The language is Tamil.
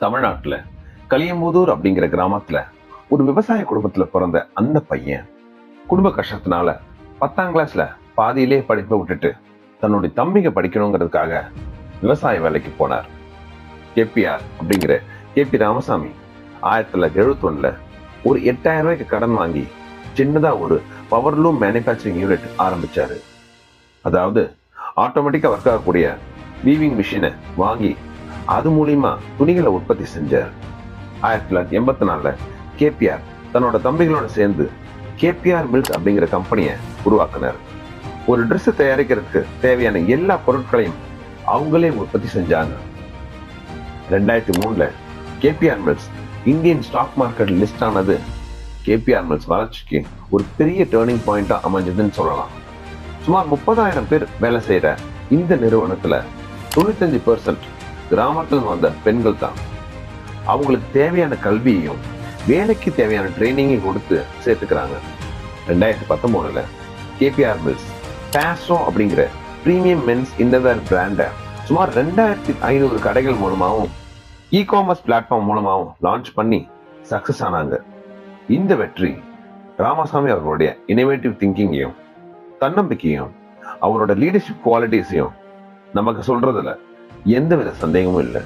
தமிழ்நாட்டுல கலியம்புதூர் அப்படிங்கிற கிராமத்துல ஒரு விவசாய குடும்பத்துல பிறந்த அந்த பையன் குடும்ப கஷ்டத்தினால 10ஆம் கிளாஸ்ல பாதியிலே படிப்பை விட்டுட்டு தன்னுடைய தம்பிங்க படிக்கணுங்கிறதுக்காக விவசாய வேலைக்கு போனார். கேபிஆர் அப்படிங்கிற கேபி ராமசாமி 1971 ஒரு 8000 ரூபாய்க்கு கடன் வாங்கி சின்னதா ஒரு பவர்லூம் மேனுபேக்சரிங் யூனிட் ஆரம்பிச்சாரு. அதாவது ஆட்டோமேட்டிக்கா ஒர்க் ஆகக்கூடிய வீவிங் மிஷினை வாங்கி அது மூலியமா துணிகளை உற்பத்தி செஞ்சார். 1984 கேபிஆர் தன்னோட தம்பிகளோட சேர்ந்து கேபிஆர் மில்ஸ் அப்படிங்கிற கம்பெனியை உருவாக்கினார். ஒரு ட்ரெஸ் தயாரிக்கிறதுக்கு தேவையான எல்லா பொருட்களையும் அவங்களே உற்பத்தி செஞ்சாங்க. 2003 KPR Mills Indian stock market list ஆனது கேபிஆர் மில்ஸ் வளர்ச்சிக்கு ஒரு பெரிய டேர்னிங் பாயிண்டா அமைஞ்சதுன்னு சொல்லலாம். சுமார் 30,000 பேர் வேலை செய்யற இந்த நிறுவனத்துல 95% கிராமத்தில் வந்த பெண்கள் தான். அவங்களுக்கு தேவையான கல்வியையும் வேலைக்கு தேவையான ட்ரைனிங்கையும் கொடுத்து சேர்த்துக்கிறாங்க. 2019 கேபிஆர் மில்ஸ் பாசோ அப்படிங்கிற பிரீமியம் மென்ஸ் இன்னர்வேர் பிராண்டை சுமார் 2500 கடைகள் மூலமாகவும் இ-காமர்ஸ் பிளாட்ஃபார்ம் மூலமாகவும் லான்ச் பண்ணி சக்சஸ் ஆனாங்க. இந்த வெற்றி ராமசாமி அவர்களுடைய இனோவேட்டிவ் திங்கிங்கையும் தன்னம்பிக்கையும் அவரோட லீடர்ஷிப் குவாலிட்டிஸையும் நமக்கு சொல்றதுல எந்தவித சந்தேகமும் இல்லை.